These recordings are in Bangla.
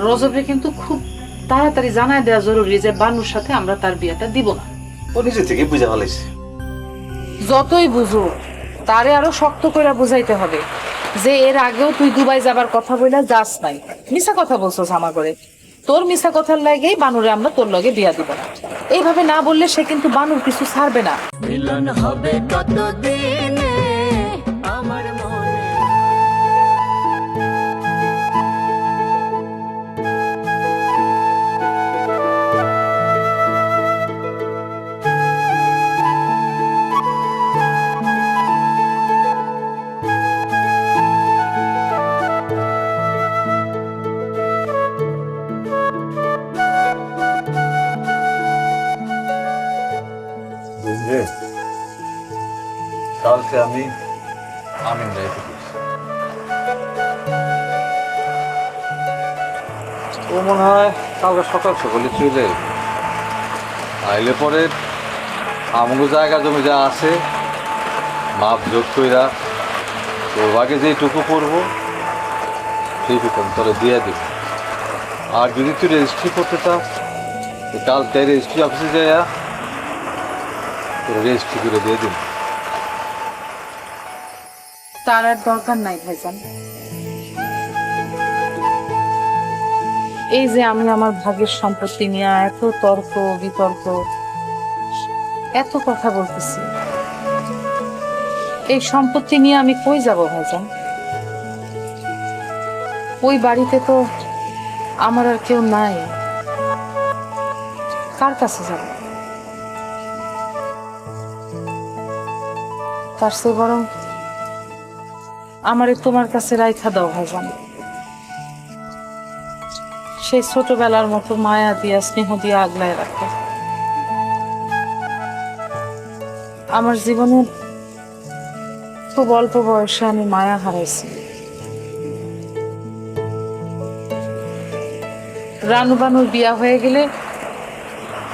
রজবে কিন্তু খুব তাড়াতাড়ি জানায় দেওয়া জরুরি যে বানুর সাথে আমরা তার বিয়েটা দিব না। ও নিজে থেকে বুঝে ফেলাইছে। যতই বুঝো তারে আরো শক্ত করে বুঝাইতে হবে যে এর আগেও তুই দুবাই যাবার কথা বইলা যাস নাই, মিছা কথা বলছস আমার করে। তোর মিছা কথার লাগেই বানুরে আমরা তোর লগে বিয়া দিব না। এইভাবে না বললে সে কিন্তু বানুর কিছু ছাড়বে না। মিলন হবে কতদিনে আমার মনে। বুঝলে, কালকে আমি আমিন যাইতে বলছি। ও মনে হয় কালকে সকাল সকালে চলে আইলে পরে আমগো জায়গা জমি যা আছে মাপ যোগ কইরা তোর আগে যেটুকু করবো সেইটুকু আমি তোরা দিয়ে দিব। আর যদি তুই রেজিস্ট্রি করতে চাস কালকে রেজিস্ট্রি অফিসে যাইয়া তোরা রেজিস্ট্রি করে দিয়ে দিন। তার আর দরকার নাই ভাইজান। এই যে আমি আমার ভাগের সম্পত্তি নিয়ে এত তর্ক বিতর্ক এত কথা বলতেছি, এই সম্পত্তি নিয়ে আমি কই যাব ভাইজান? ওই বাড়িতে তো আমার আর কেউ নাই, কার কাছে যাব? তার চেয়ে বরং আমারে তোমার কাছে রাইখা দাও ভাইজান। সেই ছোটবেলার মতো মায়া দিয়া স্নেহ দিয়া আগলায় রাখো। আমার জীবনে খুব অল্প বয়সে আমি মায়া হারাইছি। রানু বানুর বিয়া হয়ে গেলে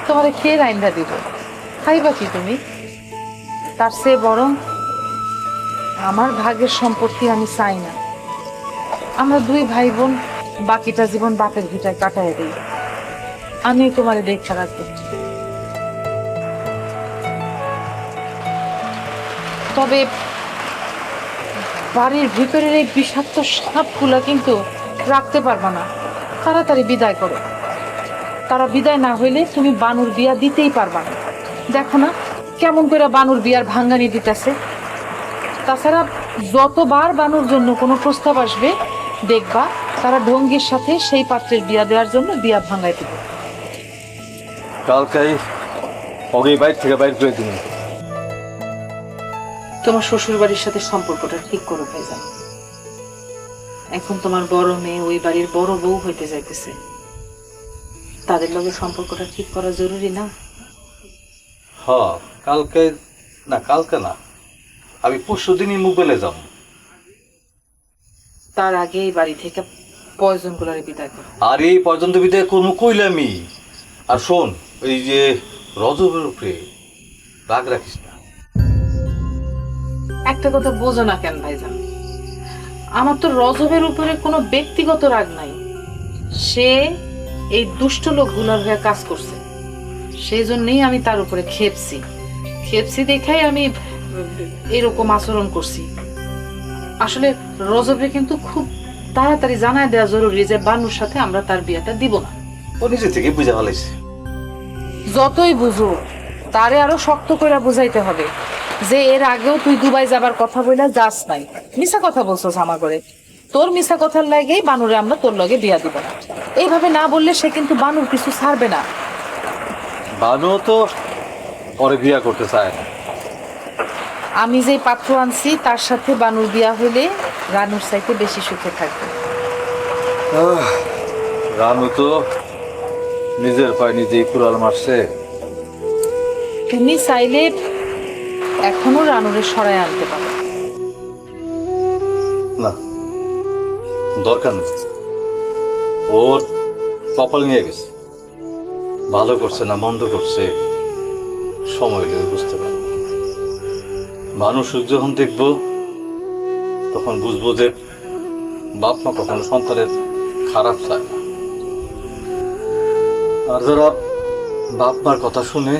তোমারে খেয়ে রাইন্দা দিব, খাইবা কি তুমি? তার চেয়ে বরং আমার ভাগের সম্পত্তি আমি চাই না। আমরা দুই ভাই বোন বাকিটা জীবন বাপের ভিটায় কাটাই দিই, আমি তোমারে দেখা রাখবো। তবে বাড়ির ভিতরের এই বিষাক্ত সাপগুলা কিন্তু রাখতে পারবা না, তাড়াতাড়ি বিদায় করো। তারা বিদায় না হইলে তুমি বানুর বিয়া দিতেই পারবা না। দেখো না কেমন করে বানুর বিয়ার ভাঙ্গানি দিতেছে। তাছাড়া যতবার বানুর জন্য কোনো প্রস্তাব আসবে দেখবা তারা ঢঙ্গির সাথে সেই পাত্রের বিয়া দেওয়ার জন্য বিয়া ভাঙ্গাই দেবে। কালকেই অগেই বাইর থেকে বাইর করে দিন। তোমার শ্বশুর বাড়ির সাথে সম্পর্কটা ঠিক করো ভাইজান। এখন তোমার বড় মেয়ে ওই বাড়ির বড় বউ হইতে যাইতেছে, তাদের লগে সম্পর্কটা ঠিক করা জরুরি না? হ্যাঁ, কালকে না, কালকে না, আমি পরশু দিনই মোবাইলে যাব। তার আগে এই বাড়ি থেকে পয়জন গুলারে বিদায় করো। আর এই পর্যন্ত বিদায় করবো কইলামই। আর শোন, এই যে রজবের উপরে রাগ রাখিস না। একটা কথা বোঝো না কেন ভাইজান? আমার তো রজবের উপরে কোনো ব্যক্তিগত রাগ নাই। সে এই দুষ্ট লোকগুলোর হয়ে কাজ করছে, সেই জন্যই আমি তার উপরে খেপছি দেখাই আমি এরকম আচরণ করছি। আসলে রজবে কিন্তু খুব তাড়াতাড়ি জানায় দেওয়া জরুরি যে বানুর সাথে আমরা তার বিয়েটা দিব না। ও নিজে থেকে বুঝে ফেলাইছে। যতই বুঝো তারে আরো শক্ত করে বুঝাইতে হবে যে এর আগেও তুই দুবাই যাবার কথা বইলা যাস নাই, মিছা কথা বলছস আমার করে। তোর মিছা কথার লাগেই বানুরে আমরা তোর লগে বিয়া দিব না। এইভাবে না বললে সে কিন্তু বানুর কিছু ছাড়বে না। বানু তো পরে বিয়া করতে চায় না। আমি যে পাত্র আনছি তার সাথে বানুর বিয়া হইলে রানুর চাইতে বেশি সুখে থাকবে। রানু তো নিজের পায়ে নিজেই কুড়াল মারছে। তুমি চাইলে এখনো রানুরে সরায় আনতে পারো। না, দরকার নেই। ওর কপাল নিয়ে গেছে, ভালো করছে না মন্দ করছে সময় লেগে বুঝতে পারবো। মানুষ যখন দেখবো তখন বুঝবো যে বাপ মা কখনো সন্তানের খারাপ চায় না। আর যারা বাপ মার কথা শুনে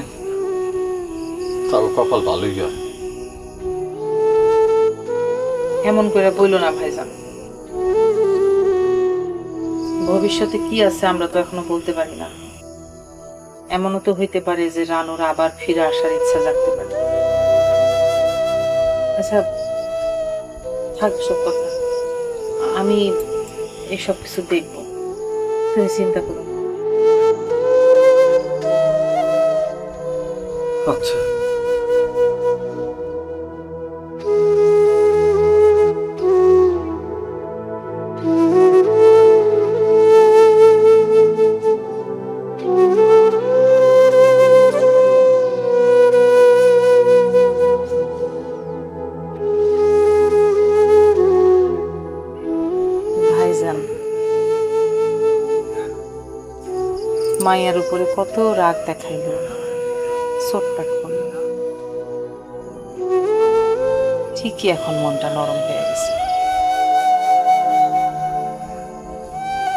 তার কপাল ভালোই হয়। এমন করে বইল না ভাইজান, ভবিষ্যতে কি আছে আমরা তো এখনো বলতে পারি না। এমনও তো হইতে পারে যে রানুর আবার ফিরে আসার ইচ্ছা জাগতে পারে। আচ্ছা থাক সব কথা, আমি এসব কিছু দেখবো, তুমি চিন্তা করো না। আচ্ছা ভাইজান মায়ের উপরে কত রাগ দেখাইল, চটপাট করল, ঠিকই এখন মনটা নরম হয়ে গেছে।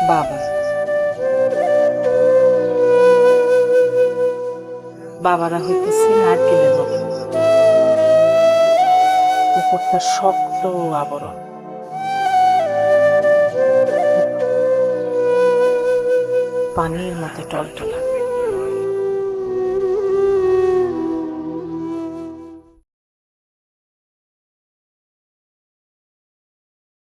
বাবা বাবারা হইতেছে নারকেলের মতো, উপরটা শক্ত আবরণ, পানির মতো টলটলা।